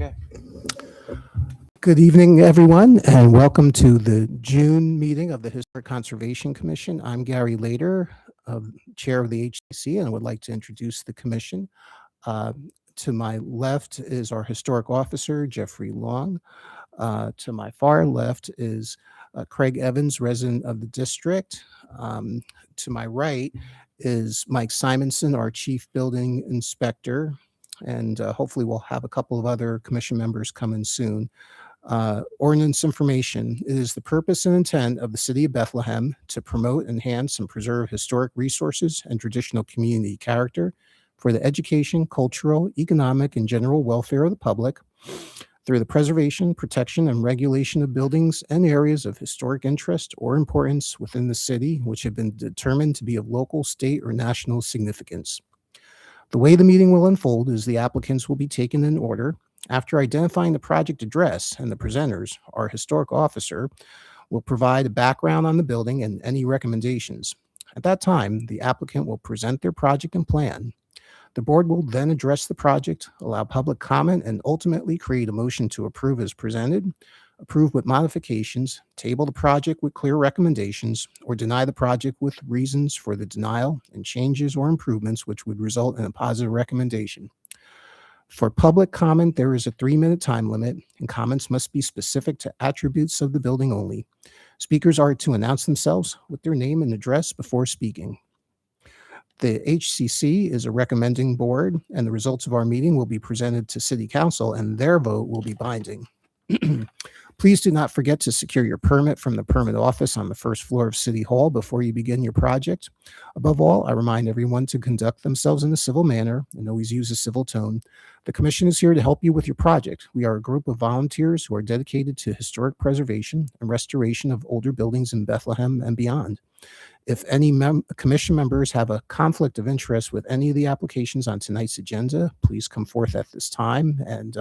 Okay. Good evening, everyone, and welcome to the June meeting of the Historic Conservation Commission. I'm Gary Lader, Chair of the HCC, and I would like to introduce the commission. To my left is our Historic Officer, Jeffrey Long. To my far left is Craig Evans, resident of the district. To my right is Mike Simonson, our Chief Building Inspector, and hopefully we'll have a couple of other commission members come in soon. Ordinance information. It is the purpose and intent of the City of Bethlehem to promote, enhance, and preserve historic resources and traditional community character for the education, cultural, economic, and general welfare of the public through the preservation, protection, and regulation of buildings and areas of historic interest or importance within the city, which have been determined to be of local, state, or national significance. The way the meeting will unfold is the applicants will be taken in order. After identifying the project address and the presenters, our historic officer will provide a background on the building and any recommendations. At that time, the applicant will present their project and plan. The board will then address the project, allow public comment, and ultimately create a motion to approve as presented, approve with modifications, table the project with clear recommendations, or deny the project with reasons for the denial and changes or improvements which would result in a positive recommendation. For public comment, there is a 3-minute time limit, and comments must be specific to attributes of the building only. Speakers are to announce themselves with their name and address before speaking. The HCC is a recommending board, and the results of our meeting will be presented to City Council, and their vote will be binding. Please do not forget to secure your permit from the permit office on the first floor of City Hall before you begin your project. Above all, I remind everyone to conduct themselves in a civil manner and always use a civil tone. The commission is here to help you with your project. We are a group of volunteers who are dedicated to historic preservation and restoration of older buildings in Bethlehem and beyond. If any commission members have a conflict of interest with any of the applications on tonight's agenda, please come forth at this time. And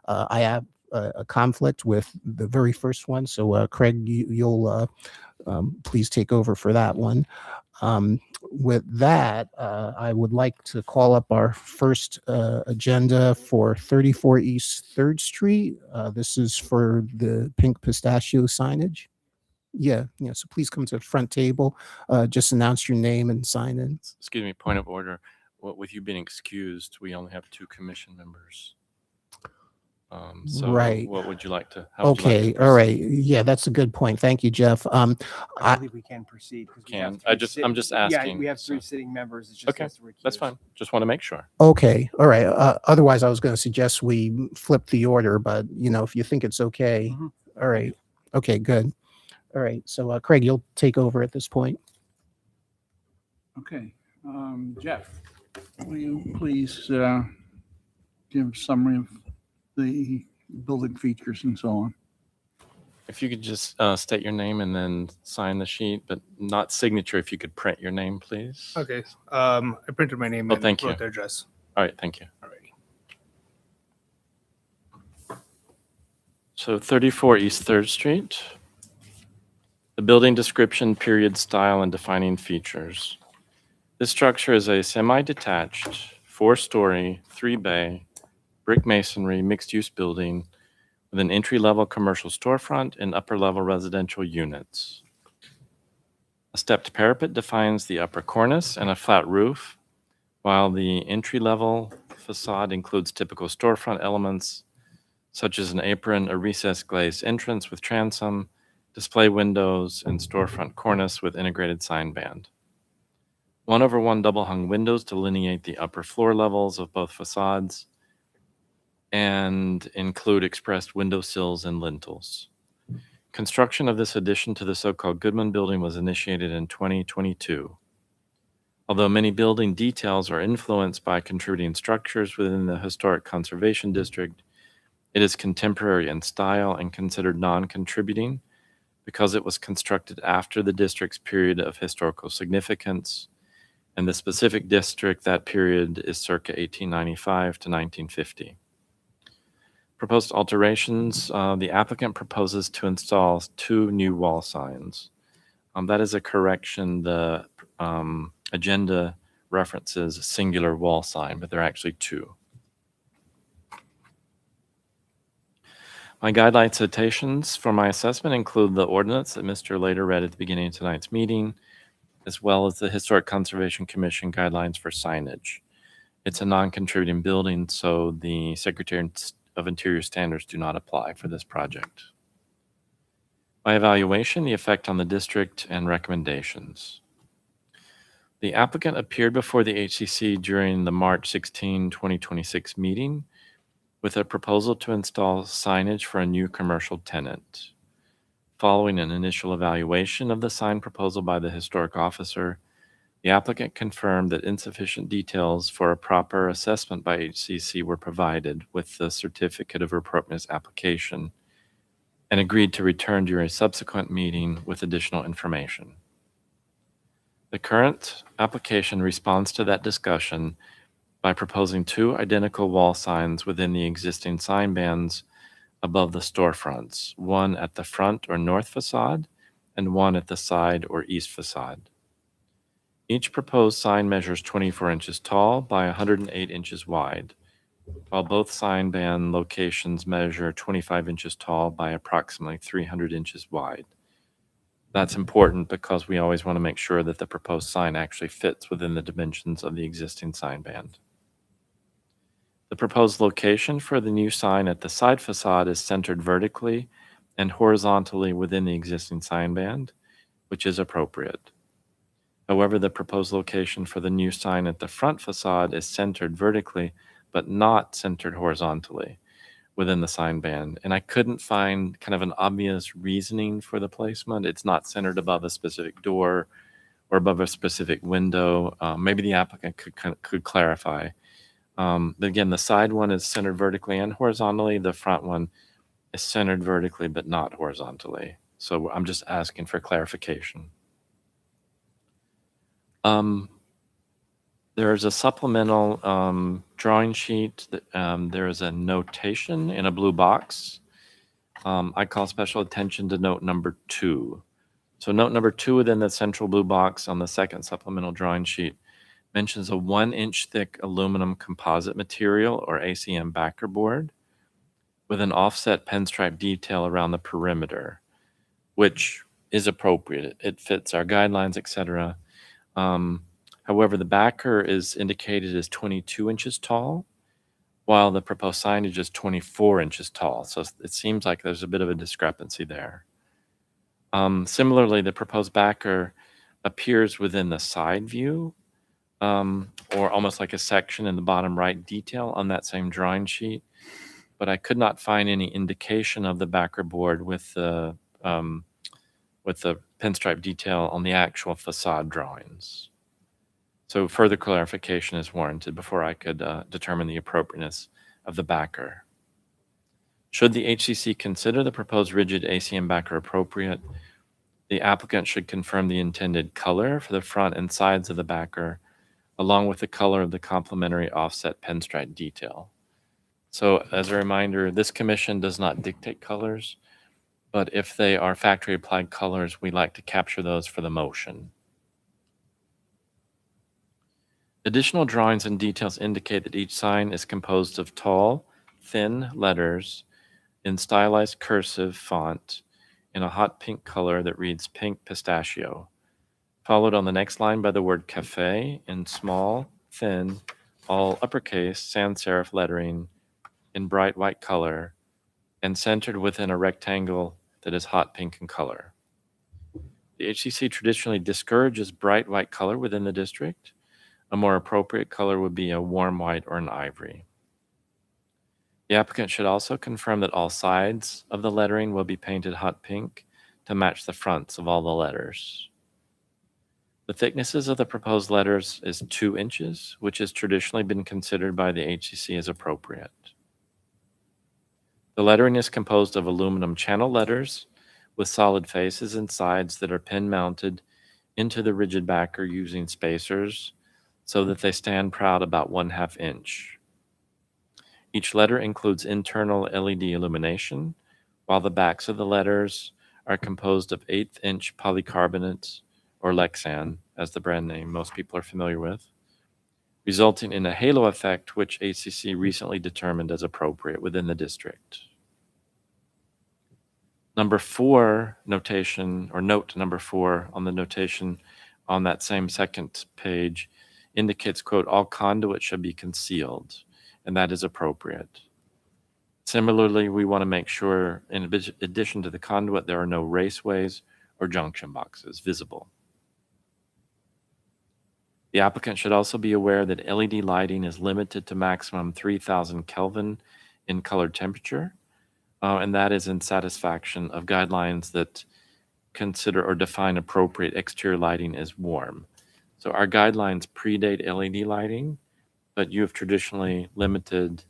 I have a conflict with the very first one. So Craig, you'll please take over for that one. With that, I would like to call up our first agenda for 34 East 3rd Street. This is for the pink pistachio signage. Yeah, so please come to the front table. Just announce your name and sign in. Excuse me, point of order. With you being excused, we only have 2 commission members. So right. What would you like to? Okay, all right. Yeah, that's a good point. Thank you, Jeff. I believe we can proceed. I'm just asking. Yeah, we have 3 sitting members. It's just okay, that's fine. Just want to make sure. Okay, all right. Otherwise, I was going to suggest we flip the order, but if you think it's okay. Mm-hmm. All right. Okay, good. All right. So, Craig, you'll take over at this point. Okay. Jeff, will you please give a summary of the building features and so on? If you could just state your name and then sign the sheet, but not signature. If you could print your name, please. Okay. I printed my name and thank you. wrote the address. All right. Thank you. Alrighty. So 34 East 3rd Street. The building description, period, style, and defining features. This structure is a semi-detached, 4-story, 3-bay, brick masonry, mixed-use building with an entry-level commercial storefront and upper-level residential units. A stepped parapet defines the upper cornice and a flat roof, while the entry-level facade includes typical storefront elements such as an apron, a recessed glazed entrance with transom, display windows, and storefront cornice with integrated sign band. 1/1 double-hung windows delineate the upper floor levels of both facades and include expressed window sills and lintels. Construction of this addition to the so-called Goodman Building was initiated in 2022. Although many building details are influenced by contributing structures within the Historic Conservation District, it is contemporary in style and considered non-contributing because it was constructed after the district's period of historical significance, and the specific district that period is circa 1895 to 1950. Proposed alterations, the applicant proposes to install 2 new wall signs. That is a correction. The agenda references a singular wall sign, but they're actually 2. My guideline citations for my assessment include the ordinance that Mr. Later read at the beginning of tonight's meeting, as well as the Historic Conservation Commission guidelines for signage. It's a non-contributing building, so the Secretary of Interior standards do not apply for this project. My evaluation, the effect on the district, and recommendations. The applicant appeared before the HCC during the March 16, 2026 meeting with a proposal to install signage for a new commercial tenant. Following an initial evaluation of the sign proposal by the historic officer, the applicant confirmed that insufficient details for a proper assessment by HCC were provided with the certificate of appropriateness application and agreed to return during a subsequent meeting with additional information. The current application responds to that discussion by proposing 2 identical wall signs within the existing sign bands above the storefronts, one at the front or north facade and one at the side or east facade. Each proposed sign measures 24 inches tall by 108 inches wide, while both sign band locations measure 25 inches tall by approximately 300 inches wide. That's important because we always want to make sure that the proposed sign actually fits within the dimensions of the existing sign band. The proposed location for the new sign at the side facade is centered vertically and horizontally within the existing sign band, which is appropriate. However, the proposed location for the new sign at the front facade is centered vertically, but not centered horizontally within the sign band. And I couldn't find kind of an obvious reasoning for the placement. It's not centered above a specific door or above a specific window. Maybe the applicant could clarify. But again, the side one is centered vertically and horizontally. The front one is centered vertically, but not horizontally. So I'm just asking for clarification. There's a supplemental drawing sheet. There is a notation in a blue box. I call special attention to note number 2. So note number 2 within the central blue box on the second supplemental drawing sheet mentions a 1-inch thick aluminum composite material or ACM backer board with an offset pinstripe detail around the perimeter, which is appropriate. It fits our guidelines, etc. However, the backer is indicated as 22 inches tall, while the proposed signage is 24 inches tall. So it seems like there's a bit of a discrepancy there. Similarly, the proposed backer appears within the side view, or almost like a section in the bottom right detail on that same drawing sheet, but I could not find any indication of the backer board with the pinstripe detail on the actual facade drawings. So further clarification is warranted before I could determine the appropriateness of the backer. Should the HCC consider the proposed rigid ACM backer appropriate, the applicant should confirm the intended color for the front and sides of the backer, along with the color of the complementary offset pinstripe detail. So as a reminder, this commission does not dictate colors, but if they are factory applied colors, we like to capture those for the motion. Additional drawings and details indicate that each sign is composed of tall, thin letters in stylized cursive font in a hot pink color that reads pink pistachio, followed on the next line by the word cafe in small, thin, all uppercase sans serif lettering in bright white color and centered within a rectangle that is hot pink in color. The HCC traditionally discourages bright white color within the district. A more appropriate color would be a warm white or an ivory. The applicant should also confirm that all sides of the lettering will be painted hot pink to match the fronts of all the letters. The thicknesses of the proposed letters is 2 inches, which has traditionally been considered by the HCC as appropriate. The lettering is composed of aluminum channel letters with solid faces and sides that are pin mounted into the rigid backer using spacers so that they stand proud about 1/2 inch. Each letter includes internal LED illumination, while the backs of the letters are composed of 1/8 inch polycarbonate or Lexan, as the brand name most people are familiar with, resulting in a halo effect which HCC recently determined as appropriate within the district. Number 4 notation, or note number 4 on the notation on that same second page indicates, quote, all conduit should be concealed, and that is appropriate. Similarly, we want to make sure, in addition to the conduit, there are no raceways or junction boxes visible. The applicant should also be aware that LED lighting is limited to maximum 3,000 Kelvin in colored temperature, and that is in satisfaction of guidelines that consider or define appropriate exterior lighting as warm. So our guidelines predate LED lighting, but you have traditionally limited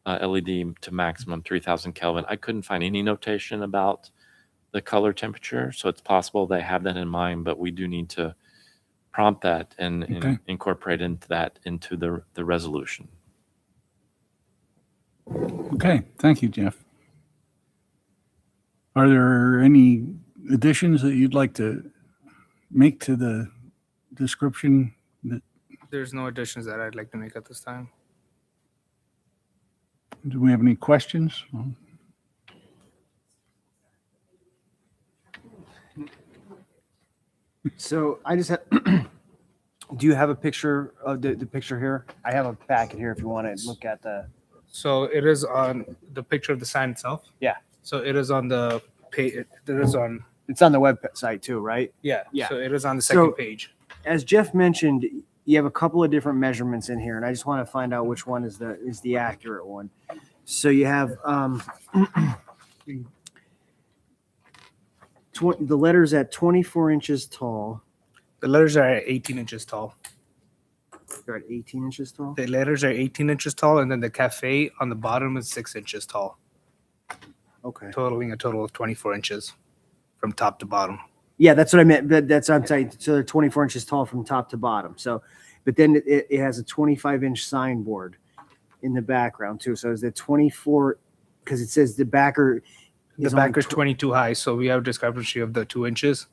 LED to maximum 3,000 Kelvin. I couldn't find any notation about the color temperature, so it's possible they have that in mind, but we do need to prompt that and Okay. incorporate into the resolution. Okay, thank you, Jeff. Are there any additions that you'd like to make to the description? There's no additions that I'd like to make at this time. Do we have any questions? So I just had, do you have a picture of the picture here? I have a packet here if you want to look at the, So it is on the picture of the sign itself. Yeah. So it is on the page. It is on. it's on the website too, right? Yeah. Yeah. So it is on the second So- page. As Jeff mentioned, you have a couple of different measurements in here, and I just want to find out which one is the accurate one. So you have the letters at 24 inches tall. The letters are at 18 inches tall. They're at 18 inches tall. The letters are 18 inches tall, and then the cafe on the bottom is 6 inches tall, Okay. totaling a total of 24 inches from top to bottom. Yeah, that's what I meant. That's what I'm saying. So they're 24 inches tall from top to bottom. So, but then it has a 25-inch signboard in the background too. So is it 24? Because it says the backer. The back is 22 high, so we have a discrepancy of the 2 inches,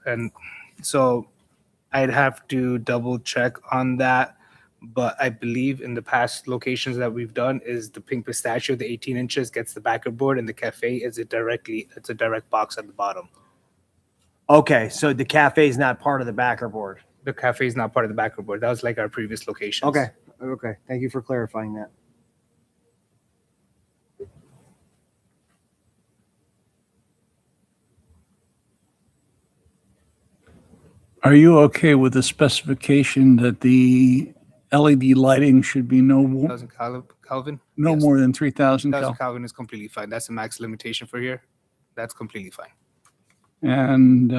and so I'd have to double check on that. But I believe in the past locations that we've done is the Pink Pistachio, the 18 inches gets the backer board, and the cafe it's a direct box at the bottom. Okay, so the cafe is not part of the backer board. The cafe is not part of the backer board. That was like our previous locations. Okay. Okay. Thank you for clarifying that. Are you okay with the specification that the LED lighting should be no 1,000 Kelvin. Yes. more than 3,000 1,000 Kelvin? Kelvin is completely fine. That's the max limitation for here. That's completely fine. And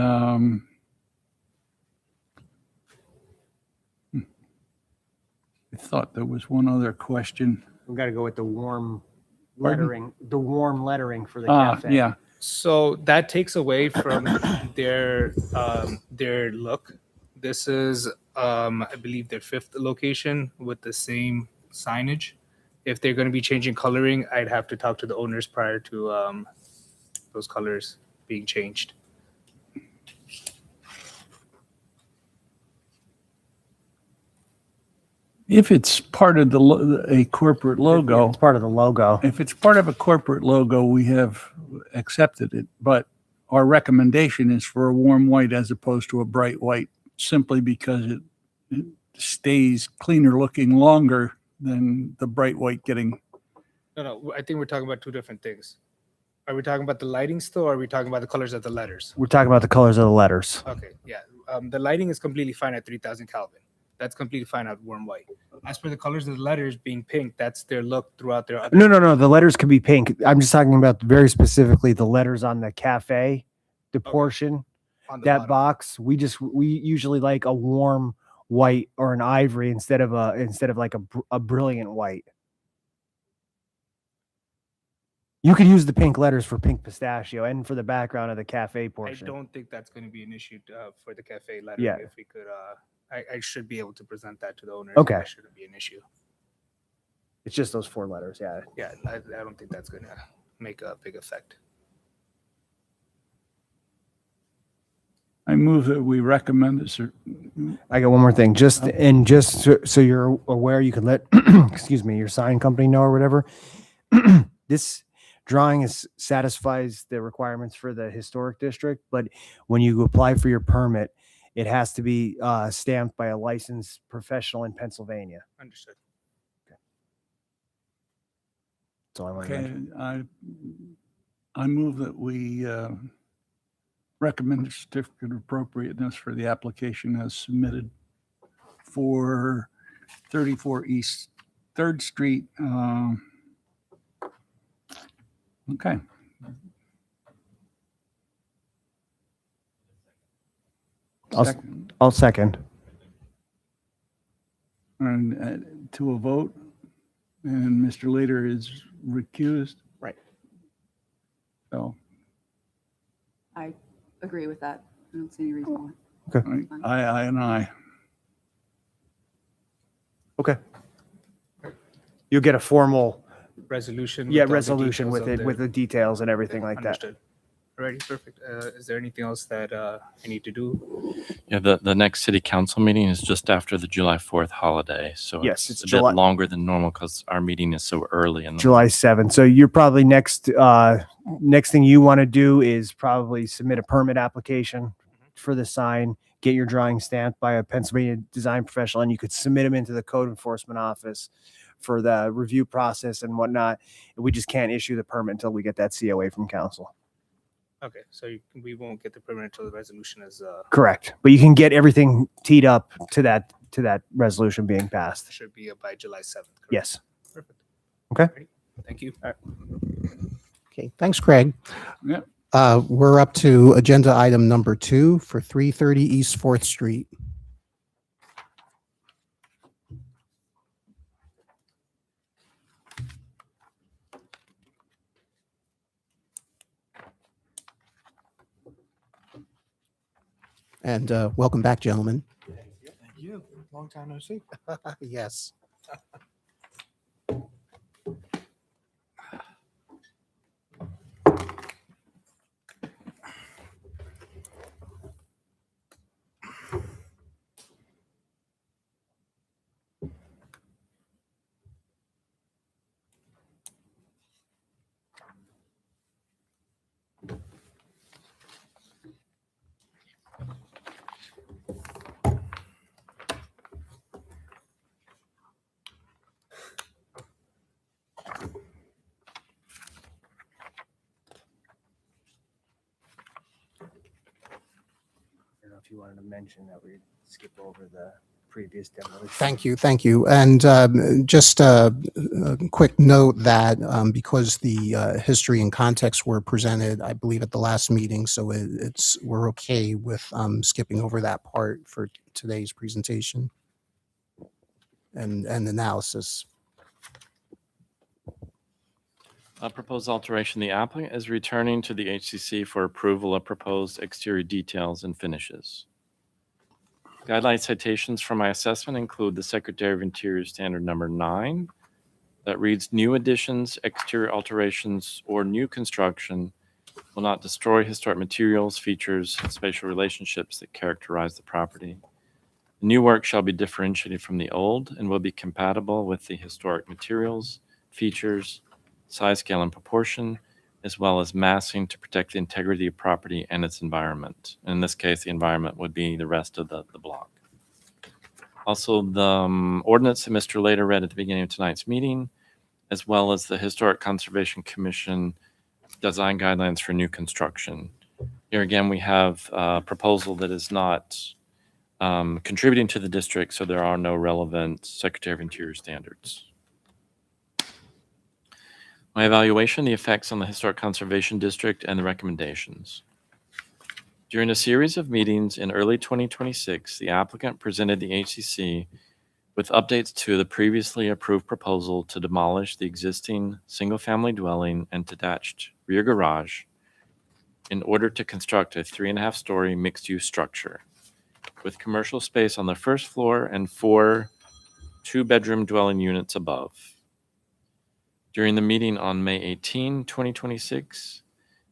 I thought there was one other question. We got to go with the warm Pardon? lettering. The warm lettering for the Ah, cafe. yeah. So that takes away from their look. This is I believe their 5th location with the same signage. If they're going to be changing coloring, I'd have to talk to the owners prior to those colors being changed. If it's part of a corporate logo, It's part of the logo. if it's part of a corporate logo, we have accepted it. But our recommendation is for a warm white as opposed to a bright white, simply because it stays cleaner looking longer than the bright white getting. No, I think we're talking about two different things. Are we talking about the lighting still, or are we talking about the colors of the letters? We're talking about the colors of the letters. Okay, yeah. The lighting is completely fine at 3,000 Kelvin. That's completely fine at warm white. As for the colors of the letters being pink, that's their look throughout their other. No. The letters could be pink. I'm just talking about very specifically the letters on the cafe, the Okay. portion, on the that bottom. box. We usually like a warm white or an ivory instead of like a brilliant white. You could use the pink letters for Pink Pistachio and for the background of the cafe I portion. don't think that's going to be an issue for the cafe lettering. Yeah. If we could, I should be able to present that to the owners. Okay. That shouldn't be an issue. It's just those 4 letters. Yeah. Yeah, I don't think that's going to make a big effect. I move that we recommend this. I got one more thing. Just so you're aware, you can let excuse me, your sign company know or whatever. This drawing satisfies the requirements for the historic district, but when you apply for your permit, it has to be stamped by a licensed professional in Pennsylvania. Understood. That's all I want to Okay, mention. I move that we recommend a certificate of appropriateness for the application as submitted for 34 East 3rd Street. Okay. Second. I'll second. And to a vote, and Mr. Later is recused. Right. So, I agree with that. I don't see any reason why. all right, aye, and aye. Okay. You'll get a formal, Resolution. yeah, with all the resolution details with of it, the- with the details and everything like that. Understood. Alrighty, perfect. Is there anything else that I need to do? Yeah, the next city council meeting is just after the July 4th holiday. So Yes, it's it's a July- bit longer than normal because our meeting is so early. And July 7th. So you're probably next thing you want to do is probably submit a permit application for the sign, get your drawing stamped by a Pennsylvania design professional, and you could submit them into the code enforcement office for the review process and whatnot. We just can't issue the permit until we get that COA from council. Okay, so we won't get the permit until the resolution is Correct. But you can get everything teed up to that resolution being passed. should be by July 7th. correct? Yes. Perfect. Okay. Alrighty, thank you. Okay, thanks, Craig. Yep. We're up to agenda item number 2 for 330 East 4th Street. And welcome back, gentlemen. Thank you. Long time no see. Yes. I don't know if you wanted to mention that we skip over the previous demolition. Thank you, thank you. And just a quick note that because the history and context were presented, I believe at the last meeting, so we're okay with skipping over that part for today's presentation and analysis. A proposed alteration, the applicant is returning to the HCC for approval of proposed exterior details and finishes. Guideline citations for my assessment include the Secretary of Interior Standard Number 9 that reads, "New additions, exterior alterations, or new construction will not destroy historic materials, features, and spatial relationships that characterize the property. The new work shall be differentiated from the old and will be compatible with the historic materials, features, size, scale, and proportion, as well as massing to protect the integrity of property and its environment." In this case, the environment would be the rest of the block. Also, the ordinance that Mr. Later read at the beginning of tonight's meeting, as well as the Historic Conservation Commission design guidelines for new construction. Here again, we have a proposal that is not contributing to the district, so there are no relevant Secretary of Interior standards. My evaluation, the effects on the Historic Conservation District and the recommendations. During a series of meetings in early 2026, the applicant presented the HCC with updates to the previously approved proposal to demolish the existing single-family dwelling and detached rear garage in order to construct a 3.5-story mixed-use structure with commercial space on the first floor and 4 two-bedroom dwelling units above. During the meeting on May 18, 2026,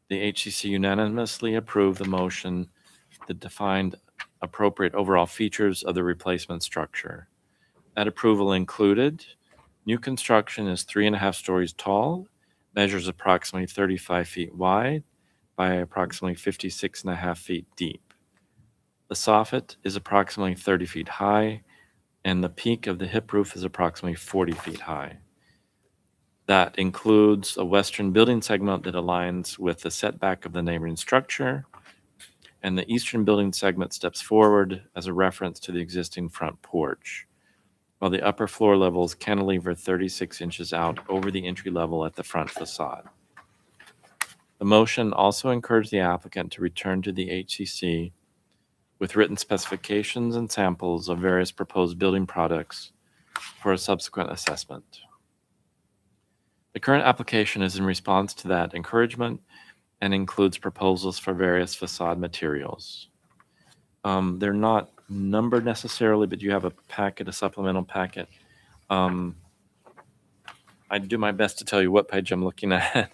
the HCC unanimously approved the motion that defined appropriate overall features of the replacement structure. That approval included new construction is 3.5 stories tall, measures approximately 35 feet wide by approximately 56.5 feet deep. The soffit is approximately 30 feet high, and the peak of the hip roof is approximately 40 feet high. That includes a western building segment that aligns with the setback of the neighboring structure, and the eastern building segment steps forward as a reference to the existing front porch, while the upper floor levels cantilever 36 inches out over the entry level at the front facade. The motion also encouraged the applicant to return to the HCC with written specifications and samples of various proposed building products for a subsequent assessment. The current application is in response to that encouragement and includes proposals for various facade materials. They're not numbered necessarily, but you have a packet, a supplemental packet. I do my best to tell you what page I'm looking at.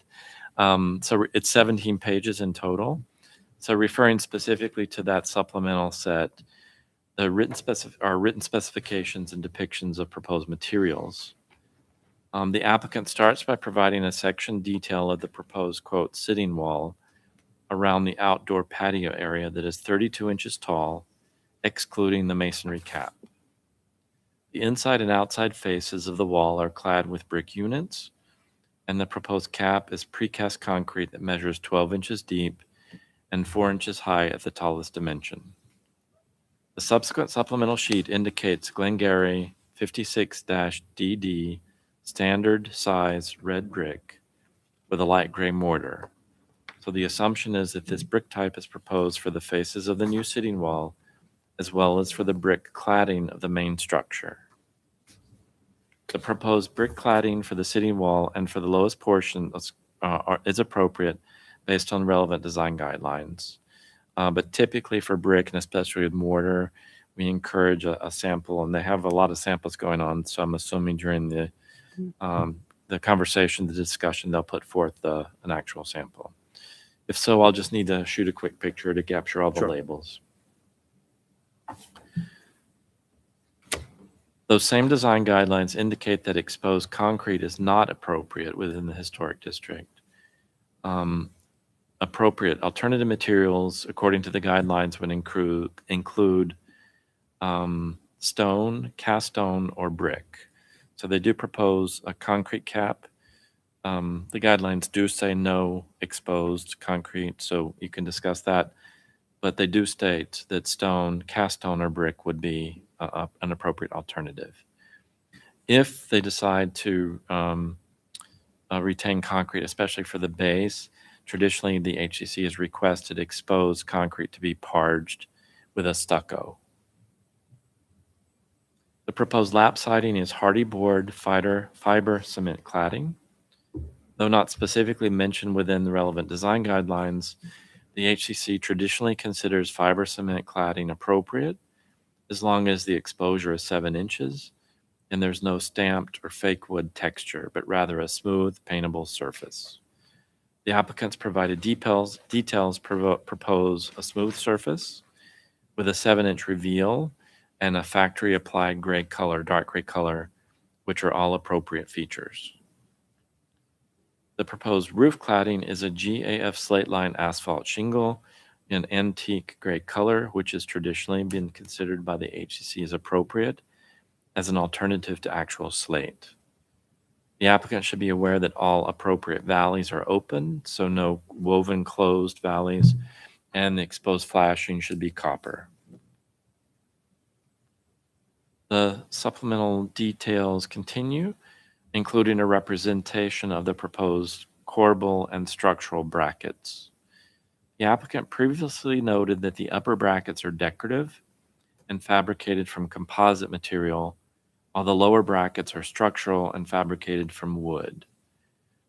So it's 17 pages in total. So referring specifically to that supplemental set, the written specifications and depictions of proposed materials. The applicant starts by providing a section detail of the proposed, quote, sitting wall around the outdoor patio area that is 32 inches tall, excluding the masonry cap. The inside and outside faces of the wall are clad with brick units, and the proposed cap is precast concrete that measures 12 inches deep and 4 inches high at the tallest dimension. The subsequent supplemental sheet indicates Glengarry 56-DD standard size red brick with a light gray mortar. So the assumption is that this brick type is proposed for the faces of the new sitting wall, as well as for the brick cladding of the main structure. The proposed brick cladding for the sitting wall and for the lowest portion is appropriate based on relevant design guidelines. But typically for brick, and especially with mortar, we encourage a sample, and they have a lot of samples going on. So I'm assuming during the conversation, the discussion, they'll put forth an actual sample. If so, I'll just need to shoot a quick picture to capture all the Sure. labels. Those same design guidelines indicate that exposed concrete is not appropriate within the historic district. Appropriate alternative materials, according to the guidelines, would include stone, cast stone, or brick. So they do propose a concrete cap. The guidelines do say no exposed concrete, so you can discuss that. But they do state that stone, cast stone, or brick would be an appropriate alternative. If they decide to retain concrete, especially for the base, traditionally the HCC has requested exposed concrete to be parged with a stucco. The proposed lap siding is hardy board fiber cement cladding. Though not specifically mentioned within the relevant design guidelines, the HCC traditionally considers fiber cement cladding appropriate as long as the exposure is 7 inches and there's no stamped or fake wood texture, but rather a smooth, paintable surface. The applicants provided details propose a smooth surface with a 7-inch reveal and a factory applied gray color, dark gray color, which are all appropriate features. The proposed roof cladding is a GAF slate line asphalt shingle in antique gray color, which has traditionally been considered by the HCC as appropriate as an alternative to actual slate. The applicant should be aware that all appropriate valleys are open, so no woven closed valleys, and the exposed flashing should be copper. The supplemental details continue, including a representation of the proposed corbel and structural brackets. The applicant previously noted that the upper brackets are decorative and fabricated from composite material, while the lower brackets are structural and fabricated from wood.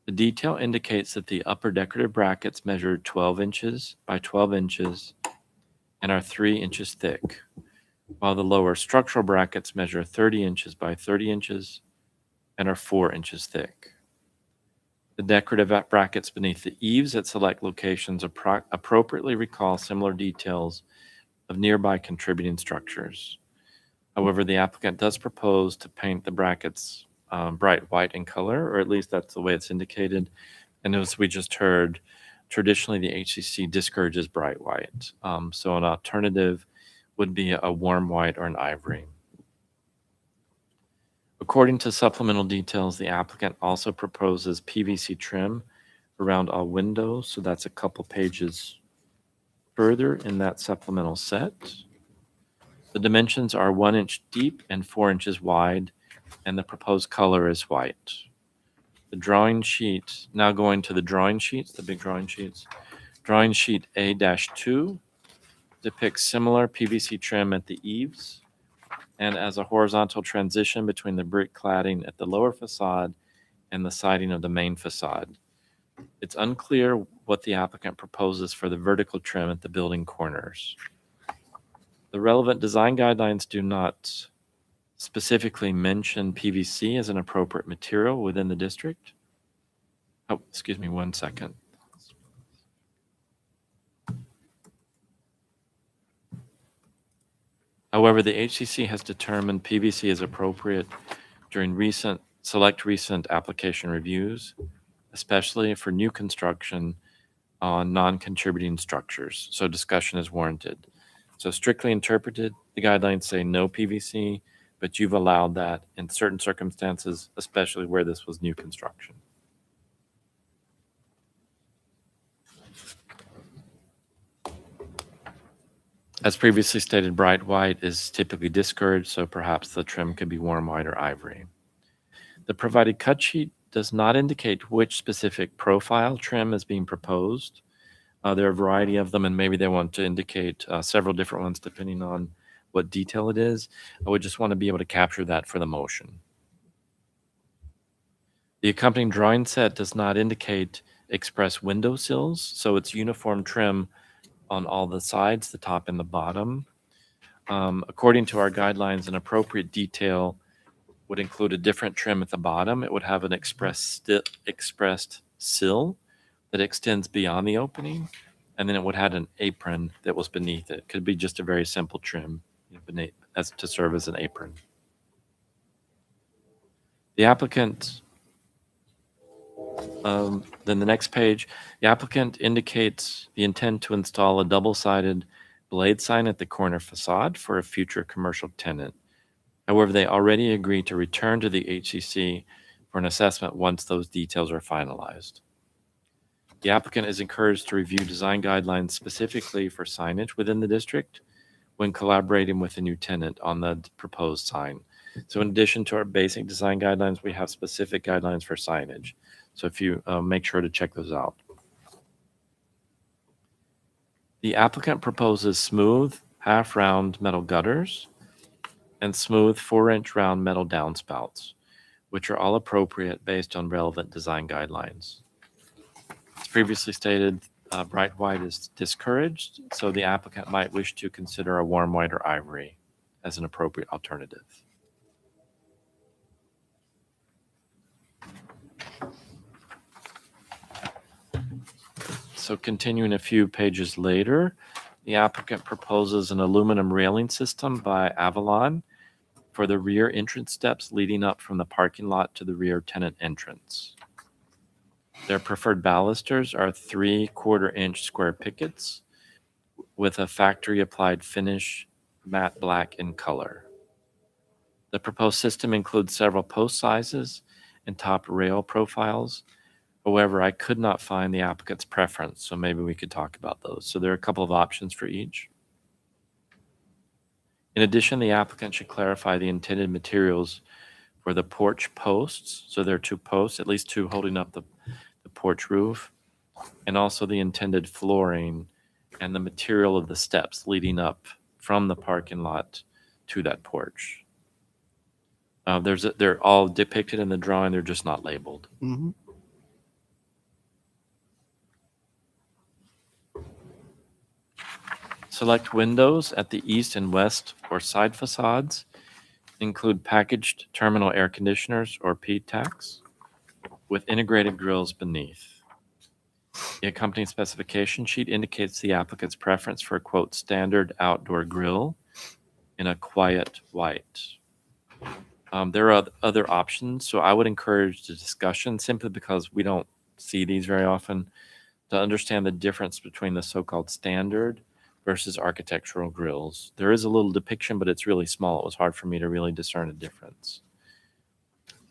The detail indicates that the upper decorative brackets measure 12 inches by 12 inches and are 3 inches thick, while the lower structural brackets measure 30 inches by 30 inches and are 4 inches thick. The decorative brackets beneath the eaves at select locations appropriately recall similar details of nearby contributing structures. However, the applicant does propose to paint the brackets bright white in color, or at least that's the way it's indicated, And as we just heard, traditionally the HCC discourages bright white. So an alternative would be a warm white or an ivory. According to supplemental details, the applicant also proposes PVC trim around all windows. So that's a couple pages further in that supplemental set. The dimensions are 1 inch deep and 4 inches wide, and the proposed color is white. The drawing sheet, now going to the drawing sheets, the big drawing sheets. Drawing sheet A-2 depicts similar PVC trim at the eaves and as a horizontal transition between the brick cladding at the lower facade and the siding of the main facade. It's unclear what the applicant proposes for the vertical trim at the building corners. The relevant design guidelines do not specifically mention PVC as an appropriate material within the district. Oh, excuse me 1 second. However, the HCC has determined PVC is appropriate during select recent application reviews, especially for new construction on non-contributing structures. So discussion is warranted. So strictly interpreted, the guidelines say no PVC, but you've allowed that in certain circumstances, especially where this was new construction. As previously stated, bright white is typically discouraged, so perhaps the trim could be warm white or ivory. The provided cut sheet does not indicate which specific profile trim is being proposed. There are a variety of them, and maybe they want to indicate several different ones depending on what detail it is. I would just want to be able to capture that for the motion. The accompanying drawing set does not indicate express window sills, so it's uniform trim on all the sides, the top and the bottom. According to our guidelines, an appropriate detail would include a different trim at the bottom. It would have an expressed sill that extends beyond the opening, and then it would have an apron that was beneath it. Could be just a very simple trim beneath, as to serve as an apron. The applicant, then the next page, the applicant indicates the intent to install a double-sided blade sign at the corner facade for a future commercial tenant. However, they already agreed to return to the HCC for an assessment once those details are finalized. The applicant is encouraged to review design guidelines specifically for signage within the district when collaborating with a new tenant on the proposed sign. So in addition to our basic design guidelines, we have specific guidelines for signage. So if you make sure to check those out. The applicant proposes smooth half-round metal gutters and smooth 4-inch round metal downspouts, which are all appropriate based on relevant design guidelines. As previously stated, bright white is discouraged, so the applicant might wish to consider a warm white or ivory as an appropriate alternative. So continuing a few pages later, the applicant proposes an aluminum railing system by Avalon for the rear entrance steps leading up from the parking lot to the rear tenant entrance. Their preferred balusters are 3/4-inch square pickets with a factory applied finish matte black in color. The proposed system includes several post sizes and top rail profiles. However, I could not find the applicant's preference, so maybe we could talk about those. So there are a couple of options for each. In addition, the applicant should clarify the intended materials for the porch posts. So there are 2 posts, at least 2 holding up the porch roof, and also the intended flooring and the material of the steps leading up from the parking lot to that porch. They're all depicted in the drawing, they're just not labeled. Mhm. Select windows at the east and west or side facades. Include packaged terminal air conditioners or PTACs with integrated grills beneath. The accompanying specification sheet indicates the applicant's preference for a quote standard outdoor grill in a quiet white. There are other options, so I would encourage the discussion simply because we don't see these very often, to understand the difference between the so-called standard versus architectural grills. There is a little depiction, but it's really small. It was hard for me to really discern a difference.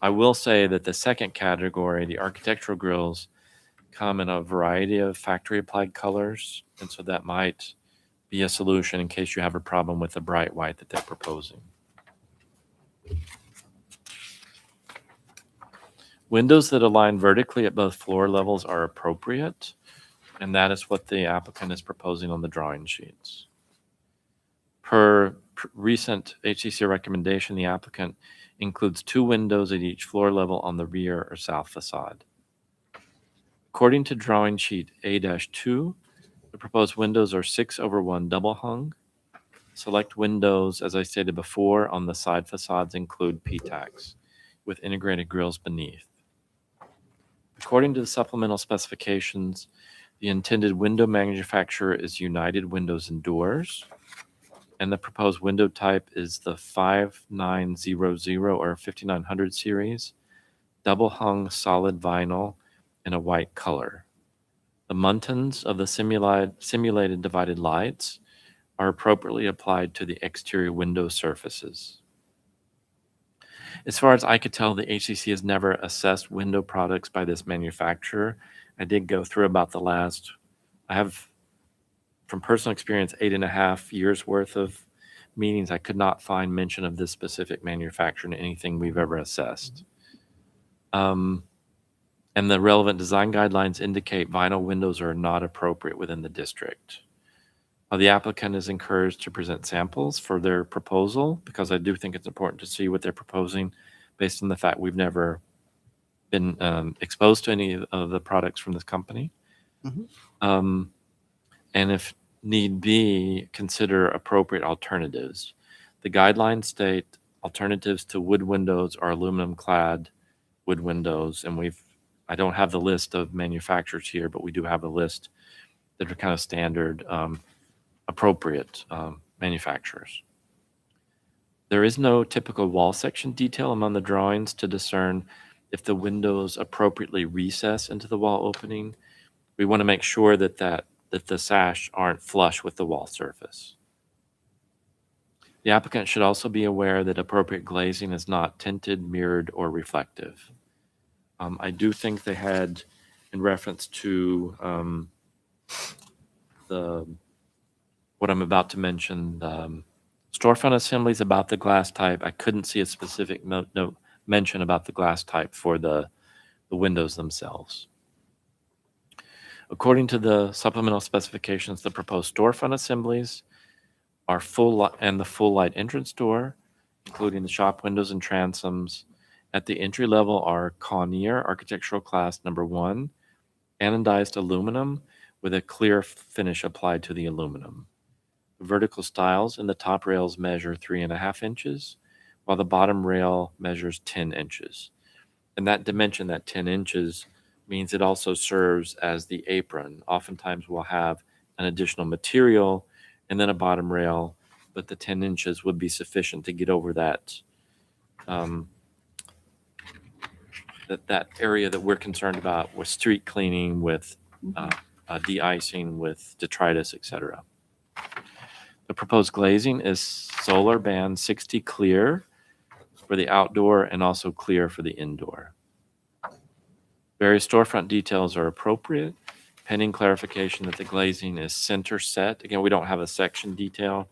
I will say that the second category, the architectural grills, come in a variety of factory applied colors, and so that might be a solution in case you have a problem with the bright white that they're proposing. Windows that align vertically at both floor levels are appropriate, and that is what the applicant is proposing on the drawing sheets. Per recent HCC recommendation, the applicant includes 2 windows at each floor level on the rear or south facade. According to drawing sheet A-2, the proposed windows are 6/1 double hung. Select windows, as I stated before, on the side facades include PTACs with integrated grills beneath. According to the supplemental specifications, the intended window manufacturer is United Windows and Doors, and the proposed window type is the 5900 or 5900 series, double hung solid vinyl in a white color. The muntins of the simulated divided lights are appropriately applied to the exterior window surfaces. As far as I could tell, the HCC has never assessed window products by this manufacturer. I did go through about I have, from personal experience, 8.5 years worth of meetings. I could not find mention of this specific manufacturer in anything we've ever assessed. And the relevant design guidelines indicate vinyl windows are not appropriate within the district. The applicant is encouraged to present samples for their proposal, because I do think it's important to see what they're proposing based on the fact we've never been exposed to any of the products from this company. And if need be, consider appropriate alternatives. The guidelines state alternatives to wood windows are aluminum clad wood windows, and I don't have the list of manufacturers here, but we do have a list that are kind of standard appropriate manufacturers. There is no typical wall section detail among the drawings to discern if the windows appropriately recess into the wall opening. We want to make sure that the sash aren't flush with the wall surface. The applicant should also be aware that appropriate glazing is not tinted, mirrored, or reflective. I do think they had, in reference to what I'm about to mention, storefront assemblies about the glass type. I couldn't see a specific note mention about the glass type for the windows themselves. According to the supplemental specifications, the proposed storefront assemblies are the full light entrance door, including the shop windows and transoms. At the entry level are Conair Architectural Class number 1, anodized aluminum with a clear finish applied to the aluminum. The vertical stiles in the top rails measure 3.5 inches, while the bottom rail measures 10 inches. And that dimension, that 10 inches, means it also serves as the apron. Oftentimes we'll have an additional material and then a bottom rail, but the 10 inches would be sufficient to get over that that area that we're concerned about with street cleaning, with de-icing, with detritus, etc. The proposed glazing is Solar Band 60 clear for the outdoor and also clear for the indoor. Various storefront details are appropriate, pending clarification that the glazing is center set. Again, we don't have a section detail,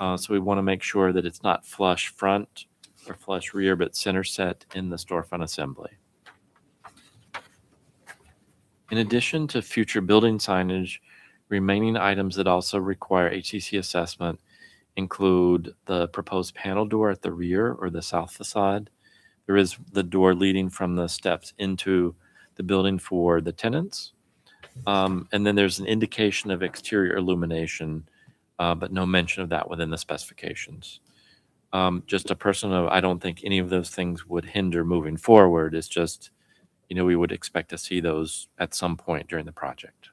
so we want to make sure that it's not flush front or flush rear, but center set in the storefront assembly. In addition to future building signage, remaining items that also require HCC assessment include the proposed panel door at the rear or the south facade. There is the door leading from the steps into the building for the tenants. And then there's an indication of exterior illumination, but no mention of that within the specifications. Just a personal note, I don't think any of those things would hinder moving forward. It's just, we would expect to see those at some point during the project.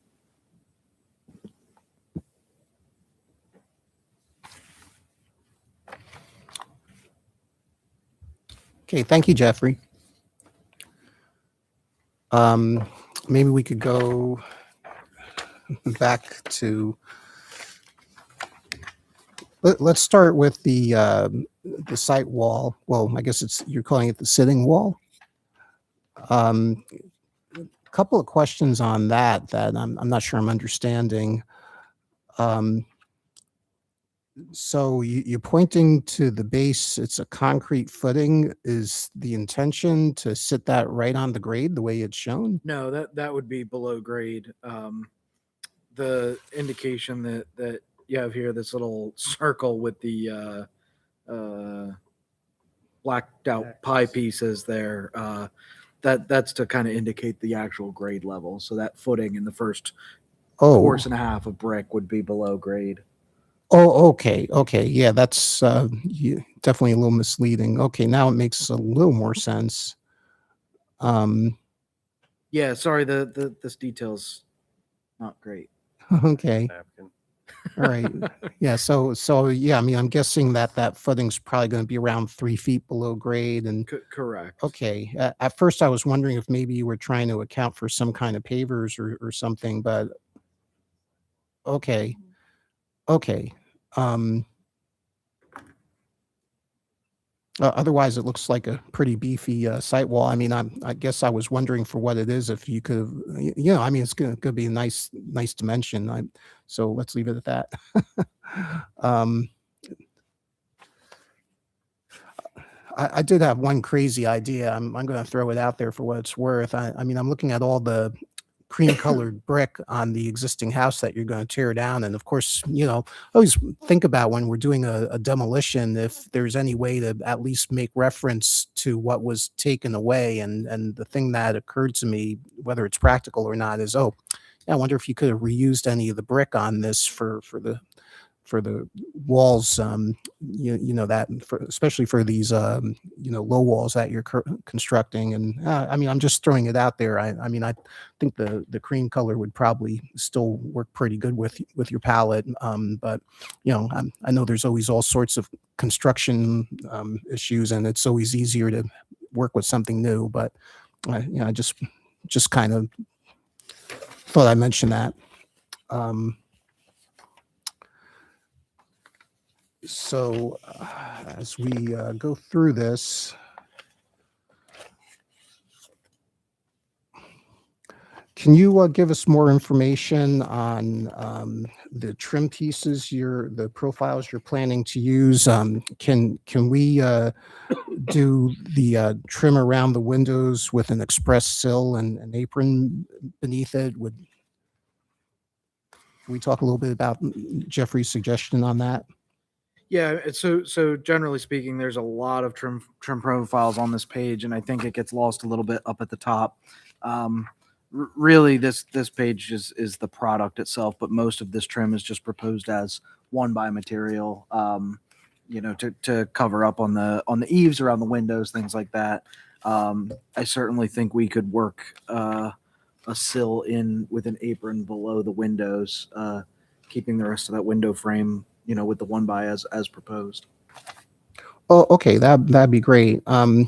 Okay, thank you, Jeffrey. maybe we could go back to, let's start with the site wall. Well, I guess you're calling it the sitting wall. Couple of questions on that I'm not sure I'm understanding. So you're pointing to the base, it's a concrete footing. Is the intention to sit that right on the grade the way it's shown? No, that would be below grade. The indication that you have here, this little circle with the blacked out pie pieces there, that's to kind of indicate the actual grade level. So that footing in the first Oh, course and a half of brick would be below grade. oh, okay. Okay. Yeah, that's definitely a little misleading. Okay. Now it makes a little more sense. Yeah, sorry, this detail's not great. Okay. All right. Yeah. So yeah, I mean, I'm guessing that footing's probably going to be around 3 feet below grade. And Correct. okay. At first I was wondering if maybe you were trying to account for some kind of pavers or something, but okay. Okay. Otherwise, it looks like a pretty beefy site wall. I mean, I guess I was wondering for what it is. If you could, I mean, it's gonna be a nice dimension. So let's leave it at that. I did have one crazy idea. I'm going to throw it out there for what it's worth. I mean, I'm looking at all the cream colored brick on the existing house that you're going to tear down. And of course, always think about when we're doing a demolition, if there's any way to at least make reference to what was taken away. And the thing that occurred to me, whether it's practical or not, is, I wonder if you could have reused any of the brick on this for the walls, especially for these, low walls that you're constructing. And I mean, I'm just throwing it out there. I mean, I think the cream color would probably still work pretty good with your palette. But I know there's always all sorts of construction issues, and it's always easier to work with something new. But I just kind of thought I'd mention that. So as we go through this, can you give us more information on the trim pieces, the profiles you're planning to use? Can we do the trim around the windows with an express sill and an apron beneath it? Can we talk a little bit about Jeffrey's suggestion on that? Yeah, so generally speaking, there's a lot of trim profiles on this page, and I think it gets lost a little bit up at the top. Really, this page is the product itself, but most of this trim is just proposed as one by material, to cover up on the eaves, around the windows, things like that. I certainly think we could work a sill in with an apron below the windows, keeping the rest of that window frame, with the one by as proposed. Oh, okay. That'd be great. And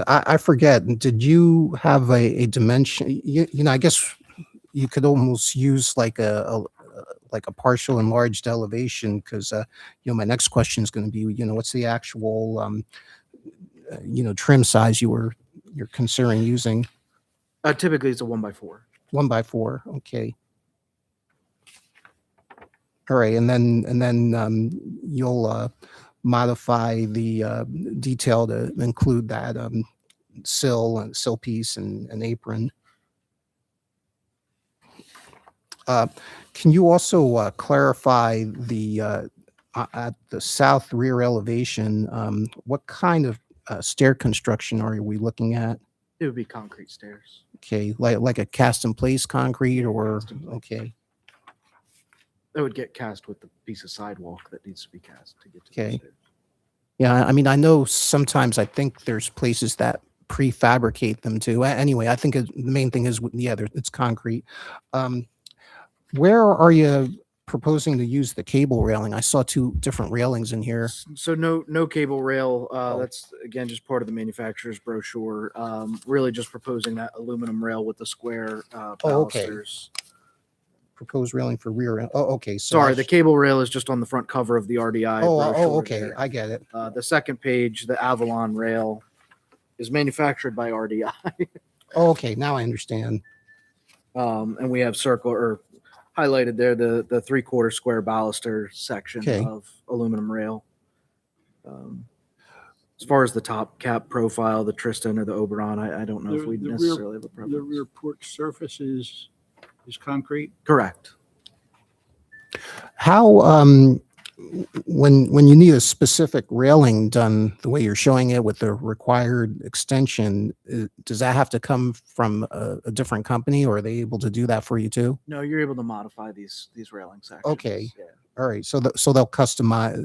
I forget, did you have a dimension? I guess you could almost use like a partial enlarged elevation, because my next question is going to be, what's the actual trim size you're considering using? Typically, it's a 1x4. 1x4. Okay. All right, and then you'll modify the detail to include that sill piece and apron. Can you also clarify at the south rear elevation, what kind of stair construction are we looking at? It would be concrete stairs. Okay, like a cast in place concrete, or okay. That would get cast with the piece of sidewalk that needs to be cast to get to Okay. the stairs. Yeah, I mean, I know sometimes I think there's places that prefabricate them too. Anyway, I think the main thing is, it's concrete. Where are you proposing to use the cable railing? I saw two different railings in here. So no cable rail. Oh. That's again just part of the manufacturer's brochure. Really just proposing that aluminum rail with the square Oh, okay. balusters. Proposed railing for rear. Oh, okay. So Sorry, I the sh- cable rail is just on the front cover of the RDI. Oh, brochure okay. there. I get it. The second page, the Avalon rail, is manufactured by RDI, Oh, okay. Now I understand. and we have circle or highlighted there the 3/4 square baluster section Okay. of aluminum rail. As far as the top cap profile, the Tristan or the Oberon, I don't know if The- we the rear- necessarily have a The preference. rear porch surface is concrete. Correct. How when you need a specific railing done the way you're showing it with the required extension, does that have to come from a different company, or are they able to do that for you too? No, you're able to modify these railing sections. Okay. Yeah. All right, so so they'll customize,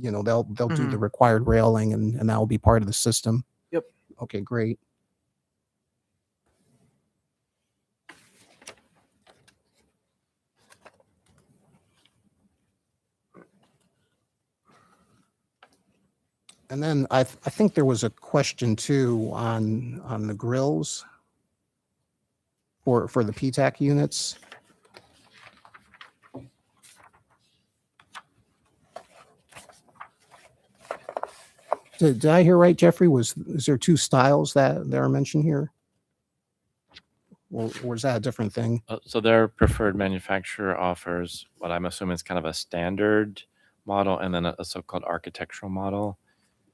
they'll do the required railing, and that will be part of the system. Yep. Okay, great. And then I think there was a question too on the grills for the PTAC units. Did I hear right, Jeffrey? Is there two styles that are mentioned here? Or is that a different thing? So their preferred manufacturer offers what I'm assuming is kind of a standard model and then a so-called architectural model.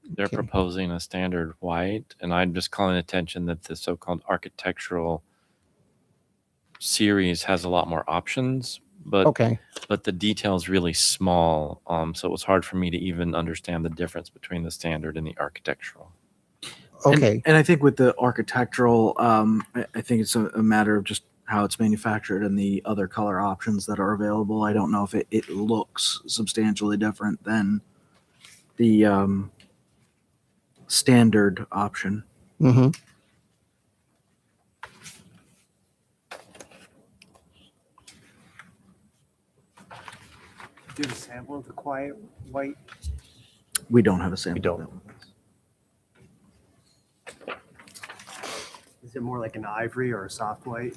They're Okay. proposing a standard white, and I'm just calling attention that the so-called architectural series has a lot more options, but Okay, the detail is really small. So it was hard for me to even understand the difference between the standard and the architectural. okay. And I think with the architectural, I think it's a matter of just how it's manufactured and the other color options that are available. I don't know if it looks substantially different than the standard option. Mm-hmm. Do a sample of the quiet white. We don't have a sample. don't. of that one. Is it more like an ivory or a soft white?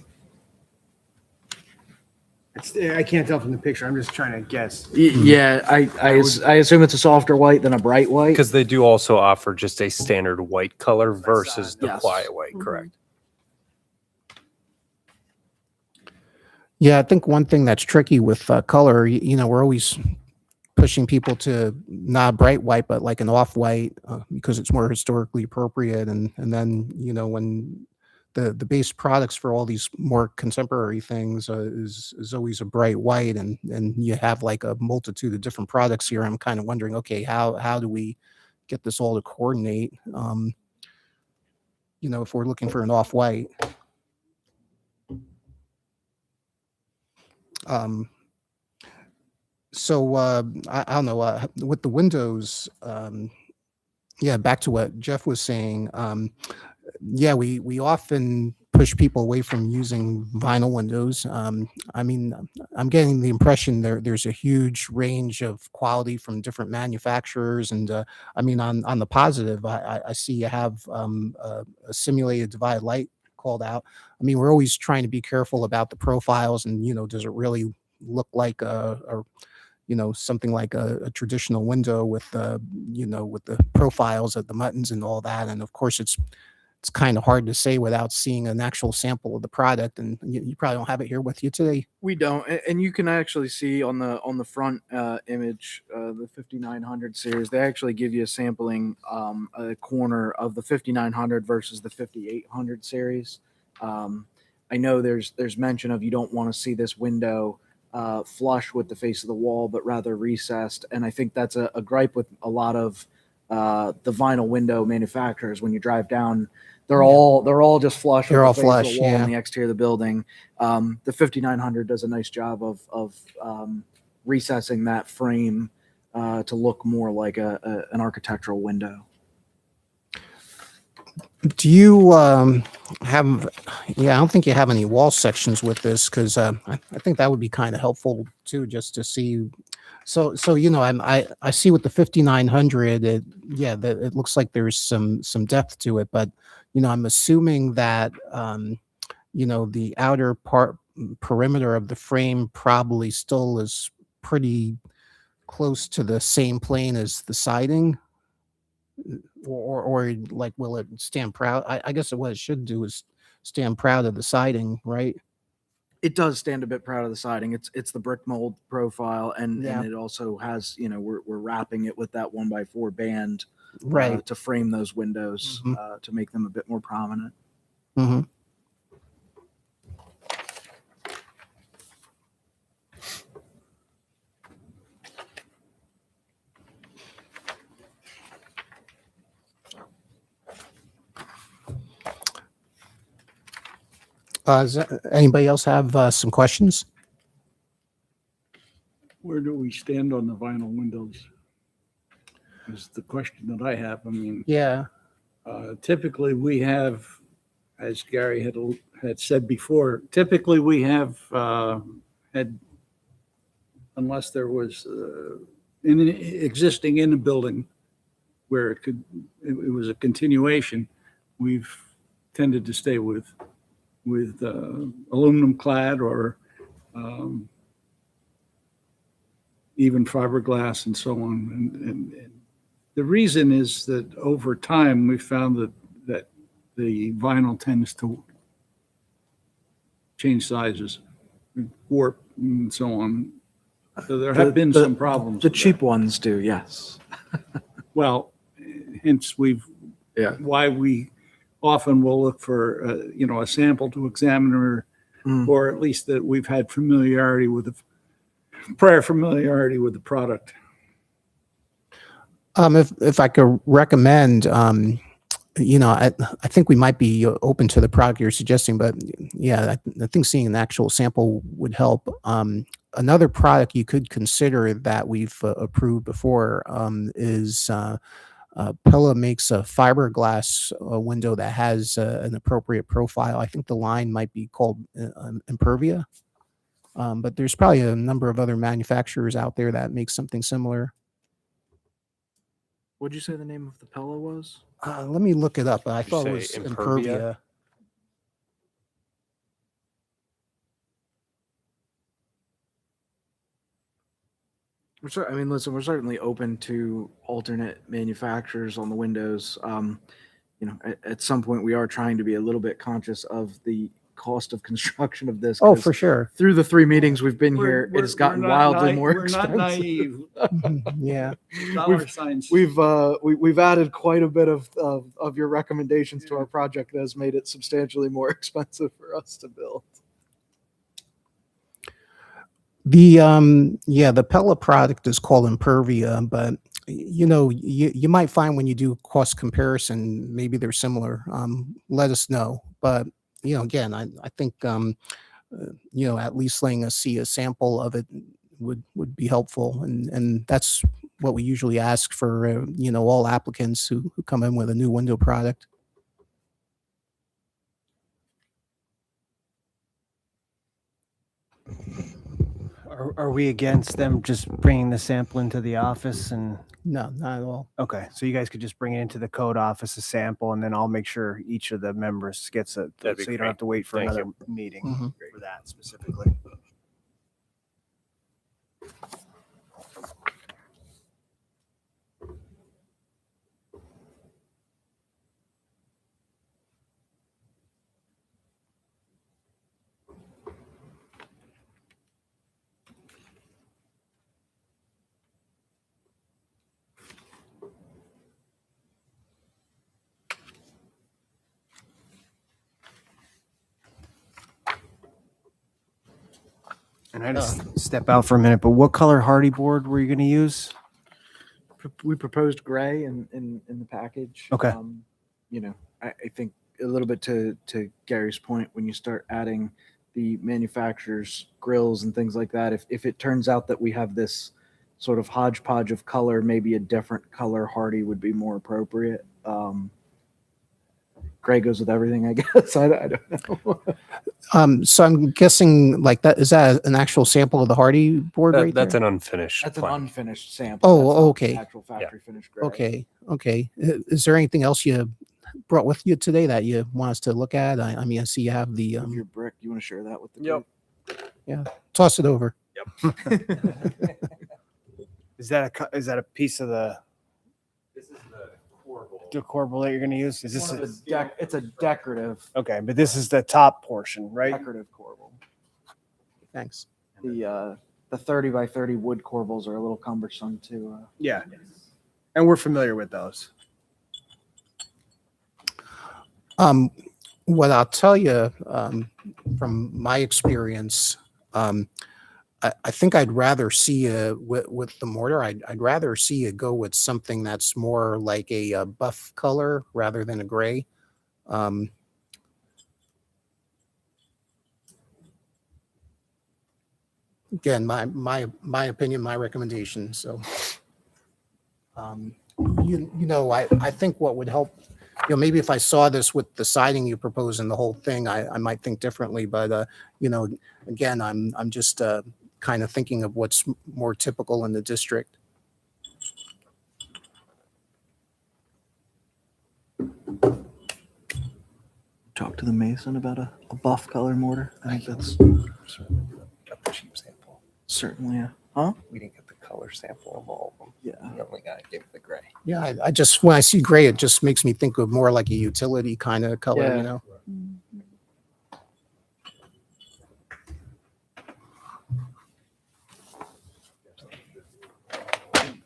I can't tell from the picture. I'm just trying to guess. Yeah, I assume it's a softer white than a bright white. Because they do also offer just a standard white color versus the Yes. quiet white, correct? Yeah, I think one thing that's tricky with color, we're always pushing people to not bright white, but like an off white because it's more historically appropriate. And then, when the base products for all these more contemporary things is always a bright white, and you have like a multitude of different products here. I'm kind of wondering, okay, how do we get this all to coordinate? If we're looking for an off white. So I don't know with the windows. Yeah, back to what Jeff was saying. Yeah, we often push people away from using vinyl windows. I mean, I'm getting the impression there's a huge range of quality from different manufacturers, and I mean, on the positive, I see you have a simulated divide light called out. I mean, we're always trying to be careful about the profiles, and does it really look like something like a traditional window with with the profiles of the buttons and all that. And of course, it's kind of hard to say without seeing an actual sample of the product, and you probably don't have it here with you today. We don't, and you can actually see on the front image, the 5900 series. They actually give you a sampling, a corner of the 5900 versus the 5800 series. I know there's mention of you don't want to see this window flush with the face of the wall, but rather recessed. And I think that's a gripe with a lot of the vinyl window manufacturers. When you drive down, they're all just flush. They're with all the face of flush, the wall yeah. on the exterior of the building. The 5900 does a nice job of recessing that frame to look more like an architectural window. Do you have, yeah, I don't think you have any wall sections with this because I think that would be kind of helpful too, just to see. So you know, I see with the 5900, yeah, that it looks like there's some depth to it, but you know, I'm assuming that you know, the outer part perimeter of the frame probably still is pretty close to the same plane as the siding. Or like, will it stand proud? I guess what it should do is stand proud of the siding, right? It does stand a bit proud of the siding. It's the brick mold profile, and Yeah. it also has, you know, we're wrapping it with that 1x4 band Right. to frame those windows Mhm. to make them a bit more prominent. Hmm. Anybody else have some questions? Where do we stand on the vinyl windows? Is the question that I have. I mean, Yeah. typically we have, as Gary had said before, typically we have had, unless there was existing in the building where it was a continuation, we've tended to stay with aluminum clad or even fiberglass and so on. And the reason is that over time we found that the vinyl tends to change sizes, warp, and so on. So there have been some problems. The with cheap that. ones do, yes. Well, hence why we often will look for a sample to examine, or at least that we've had prior familiarity with the product. If I could recommend, you know, I think we might be open to the product you're suggesting, but yeah, I think seeing an actual sample would help. Another product you could consider that we've approved before is Pella makes a fiberglass window that has an appropriate profile. I think the line might be called Impervia, but there's probably a number of other manufacturers out there that make something similar. What'd you say the name of the Pella was? Let me look it up. I Did you thought it say was Impervia? Impervia. I mean, listen, we're certainly open to alternate manufacturers on the windows. You know, at some point, we are trying to be a little bit conscious of the cost of construction of this. Oh, 'cause for sure. through the 3 meetings we've been here, it has gotten wildly more We're expensive. not naive. Yeah. Dollar signs. We've added quite a bit of your recommendations to our project that has made it substantially more expensive for us to build. The Pella product is called Impervia, but you know, you might find when you do cost comparison, maybe they're similar. Let us know. But you know, again, I think you know, at least letting us see a sample of it would be helpful, and that's what we usually ask for. You know, all applicants who come in with a new window product. Are we against them just bringing the sample into the office and? No, not at all. Okay, so you guys could just bring it into the code office, a sample, and then I'll make sure each of the members gets it, so That'd be you don't great. have to wait for Thank another meeting Mhm. for that specifically. And I just step out for a minute, but what color hardy board were you going to use? We proposed gray in the package. Okay. You know, I think a little bit to Gary's point, when you start adding the manufacturer's grills and things like that, if it turns out that we have this sort of hodgepodge of color, maybe a different color hardy would be more appropriate. gray goes with everything, I guess. I don't know. So I'm guessing like that, is that an actual sample of the Hardy board right That's there? an unfinished That's an plan. unfinished sample. Oh, That's not the okay. Actual factory finished gray. Okay, okay. Is there anything else you brought with you today that you want us to look at? I mean, I see you have the, Of your brick, you want to share that with the Yep. group? toss it over. Is that a piece of the This is the corbel. corbel that you're going to use? Is this One of the it's a decorative okay? But this is the top portion, right? decorative corbel. Thanks. The 30 by 30 wood corbels are a little cumbersome to Yeah, and we're familiar with those. What I'll tell you from my experience, I think I'd rather see with the mortar. I'd rather see you go with something that's more like a buff color rather than a gray. Again, my opinion, my recommendation. So, I think what would help, maybe if I saw this with the siding you propose and the whole thing, I might think differently. But again, I'm just kind of thinking of what's more typical in the district. talk to the mason about a buff color mortar. I think that's Got the cheap sample. certainly a huh? We didn't get the color sample of all of them. Yeah. We only got give the gray. Yeah, I just when I see gray, it just makes me think of more like a utility kind of color. Yeah. You know.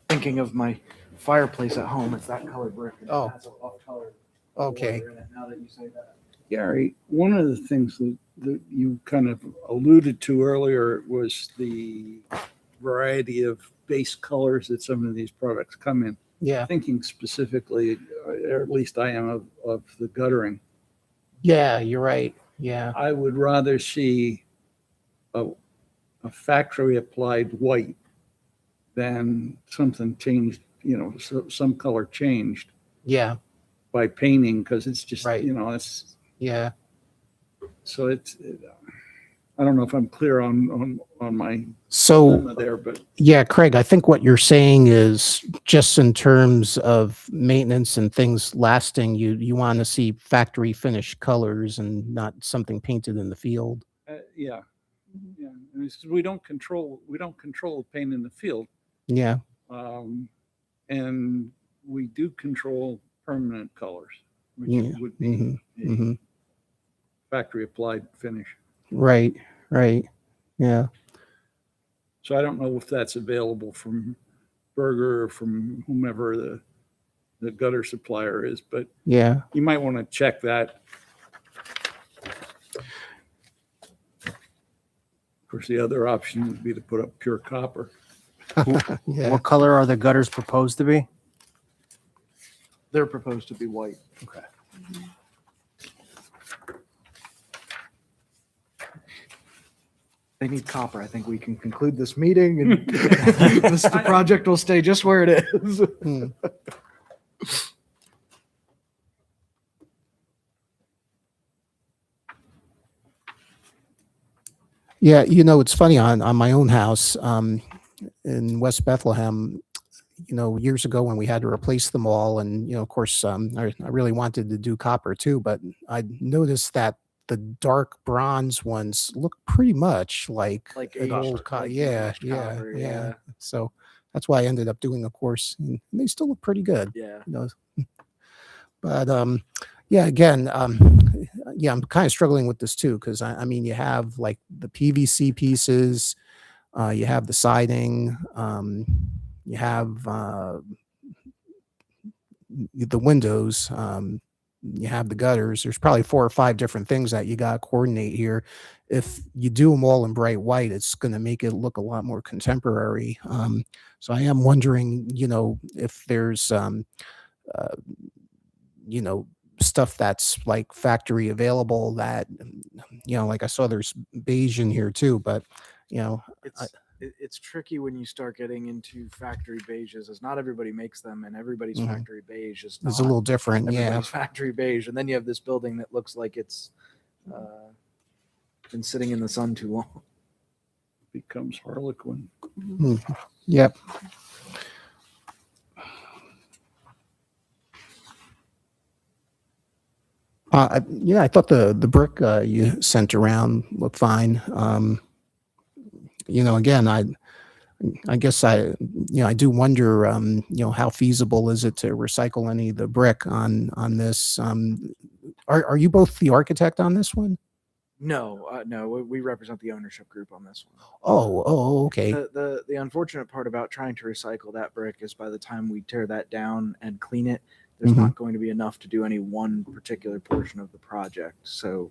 Thinking of my fireplace at home, it's that color brick. and it Oh. has a buff color Okay. border in it, now that you say that. Gary, one of the things that you kind of alluded to earlier was the variety of base colors that some of these products come in. Yeah. Thinking specifically, or at least I am, of the guttering. Yeah, you're right. Yeah. I would rather see a factory applied white than something changed, some color changed Yeah. by painting, because it's just, Right. it's, Yeah. so I don't know if I'm clear on my So dilemma there, but yeah, Craig, I think what you're saying is just in terms of maintenance and things lasting, you want to see factory finished colors and not something painted in the field. yeah. Yeah, I mean, we don't control paint in the field, Yeah. and we do control permanent colors, which Yeah, would be hmm a factory applied finish. Right. Right. Yeah. So I don't know if that's available from Berger or from whomever the gutter supplier is, but Yeah. you might want to check that. Of course, the other option would be to put up pure copper. Yeah. What color are the gutters proposed to be? They're proposed to be white. Okay. They need copper. I think we can conclude this meeting and the project will stay just where it is. Hmm. Yeah, it's funny on my own house in West Bethlehem, years ago when we had to replace them all, and of course, I really wanted to do copper too, but I noticed that the dark bronze ones look pretty much like Like an aged- old like yeah, aged yeah, copper, yeah, yeah. So that's why I ended up doing a course, and they still look pretty good. Yeah. But yeah, again, yeah, I'm kind of struggling with this too, because I mean, you have like the PVC pieces, you have the siding, you have the windows, you have the gutters. There's probably 4 or 5 different things that you got to coordinate here. If you do them all in bright white, it's going to make it look a lot more contemporary. So I am wondering, if there's, stuff that's like factory available that, like I saw there's beige in here too, but, It's it's tricky when you start getting into factory beiges, as not everybody makes them, and everybody's Mhm. factory beige is It's a not little different. Yeah. everybody's factory beige. And then you have this building that looks like it's been sitting in the sun too long. Becomes Harlequin. Yep. Yeah, I thought the brick you sent around looked fine. Again, I guess I do wonder, how feasible is it to recycle any of the brick on this? Are you both the architect on this one? No, we represent the ownership group on this one. Oh, okay. The unfortunate part about trying to recycle that brick is by the time we tear that down and clean it, there's Mhm. not going to be enough to do any one particular portion of the project. So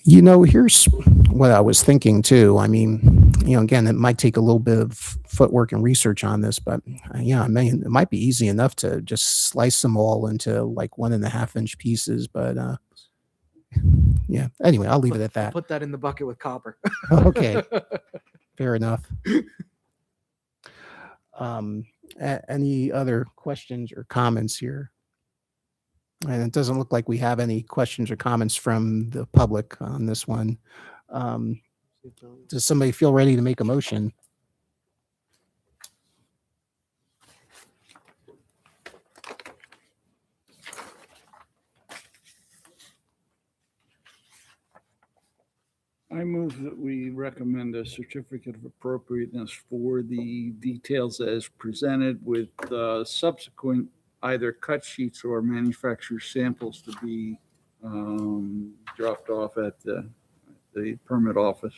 Here's what I was thinking too. I mean, again, it might take a little bit of footwork and research on this, but yeah, I mean, it might be easy enough to just slice them all into like 1.5-inch pieces. But yeah, anyway, I'll leave it at that. put that in the bucket with copper. Okay, fair enough. Any other questions or comments here? And it doesn't look like we have any questions or comments from the public on this one. Does somebody feel ready to make a motion? I move that we recommend a certificate of appropriateness for the details as presented with subsequent either cut sheets or manufacturer samples to be dropped off at the permit office.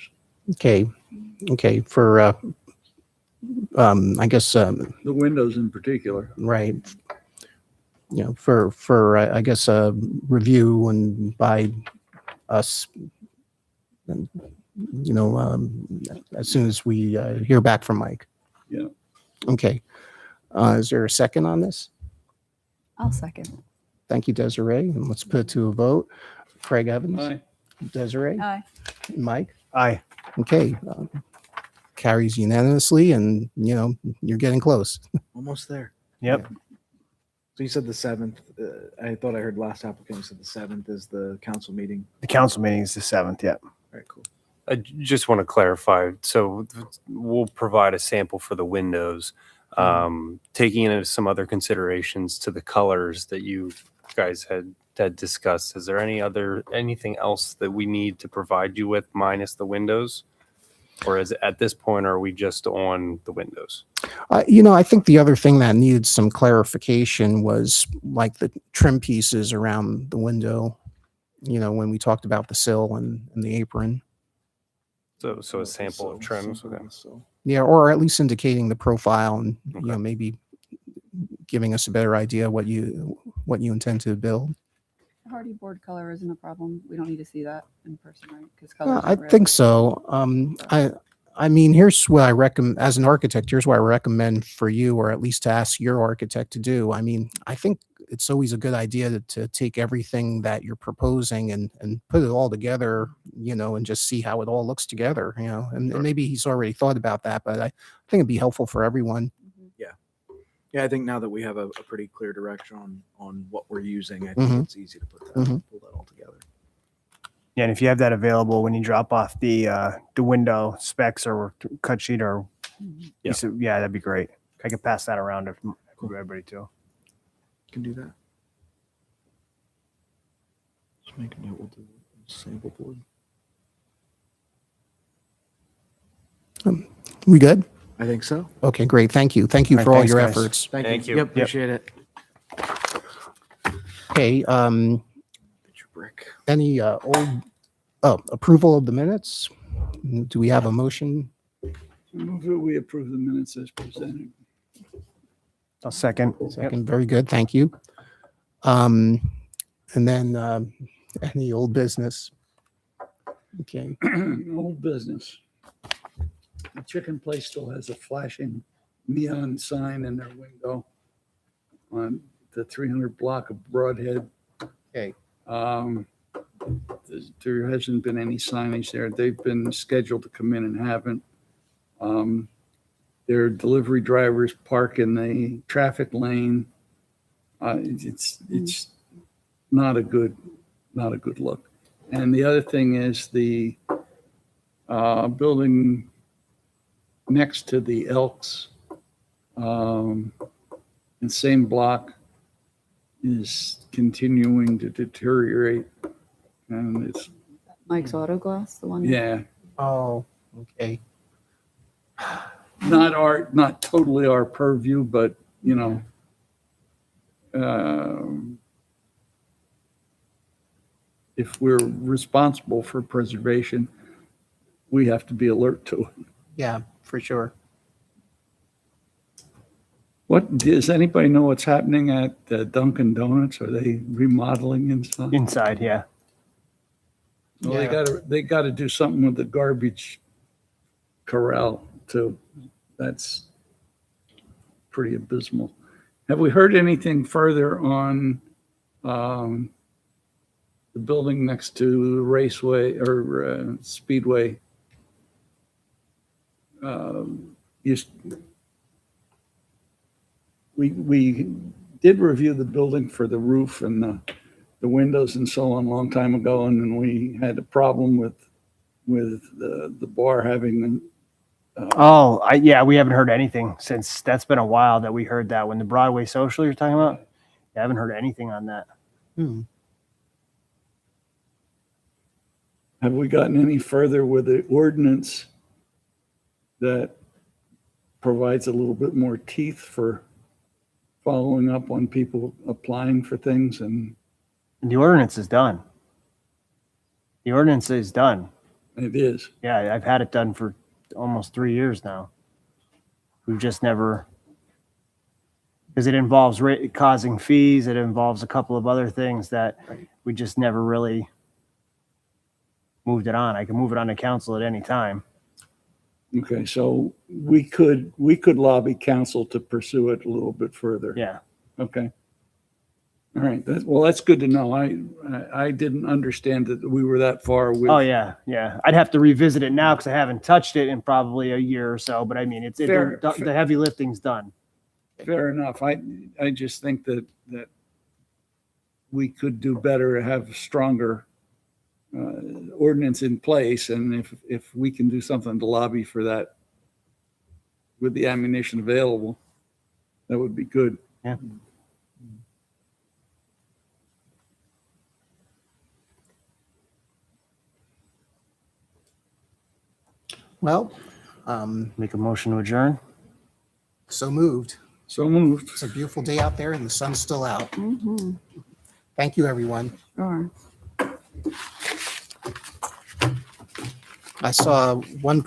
Okay, for, I guess, The windows in particular. right. For I guess, review and by us, and, as soon as we hear back from Mike. Yeah. Okay. Is there a second on this? I'll second. Thank you, Desiree. And let's put it to a vote. Craig Evans, Aye. Desiree, Aye. Mike. Aye. Okay. Carries unanimously, and you're getting close. Almost there. Yep. So you said the 7th. I thought I heard last applicant you said the 7th is the council meeting. The council meeting is the 7th. Yep. All right, cool. I just want to clarify. So we'll provide a sample for the windows, taking into some other considerations to the colors that you guys had discussed. Is there anything else that we need to provide you with minus the windows? Or is it at this point, are we just on the windows? I think the other thing that needed some clarification was like the trim pieces around the window, when we talked about the sill and the apron. So a sample of trims. Okay. Yeah, or at least indicating the profile and, Okay. maybe giving us a better idea what you intend to build. Hardy board color isn't a problem. We don't need to see that in person, right? Because I think so. I mean, here's what I recommend as an architect. Here's what I recommend for you, or at least to ask your architect to do. I mean, I think it's always a good idea to take everything that you're proposing and put it all together, and just see how it all looks together, and maybe he's already thought about that, but I think it'd be helpful for everyone. Yeah, I think now that we have a pretty clear direction on what we're using, I think Mhm. it's easy to pull that all together. Yeah, and if you have that available when you drop off the window specs or cut sheet or Yeah. yeah, that'd be great. I could pass that around to everybody too. Can do that. Just make a note. We'll do sample board. We good? I think so. Okay, great. Thank you. Thank you All right, for all thanks, your guys. efforts. Thank you. Yep, appreciate it. Okay, Get your brick. any approval of the minutes? Do we have a motion? Move that we approve the minutes as presented. I'll second. Second, very good. Thank you. And then any old business? Okay, Old business. The chicken place still has a flashing neon sign in their window on the 300 block of Broadhead. okay. There hasn't been any signage there. They've been scheduled to come in and haven't. Their delivery drivers park in the traffic lane. It's not a good look. And the other thing is the building next to the Elks, in same block, is continuing to deteriorate. And it's, Mike's Auto Glass, the one. yeah, Oh, okay. not totally our purview, but you know, if we're responsible for preservation, we have to be alert to it. Yeah, for sure. What, does anybody know what's happening at Dunkin' Donuts? Are they remodeling inside? Inside, yeah. Well, they gotta do something with the garbage corral too. That's pretty abysmal. Have we heard anything further on the building next to Raceway or Speedway? We did review the building for the roof and the windows and so on a long time ago, and then we had a problem with the bar having. Yeah, we haven't heard anything since. That's been a while that we heard that. When the Broadway Social you're talking about, I haven't heard anything on that. Have we gotten any further with the ordinance that provides a little bit more teeth for following up on people applying for things? And The ordinance is done. The ordinance is done. it is. Yeah, I've had it done for almost 3 years now. We've just never, because it involves causing fees. It involves a couple of other things that we just never really moved it on. I can move it on to council at any time. Okay, so we could lobby council to pursue it a little bit further. Yeah. Okay. All right. Well, that's good to know. I didn't understand that we were that far with. Oh yeah, yeah. I'd have to revisit it now because I haven't touched it in probably a year or so. But I mean, Fair. the heavy lifting's done. Fair enough. I just think that we could do better, have a stronger ordinance in place, and if we can do something to lobby for that with the ammunition available, that would be good. Yeah. Well, Make a motion to adjourn. so moved. So moved. It's a beautiful day out there and the sun's still out. Mhm. Thank you, everyone. Sure. I saw one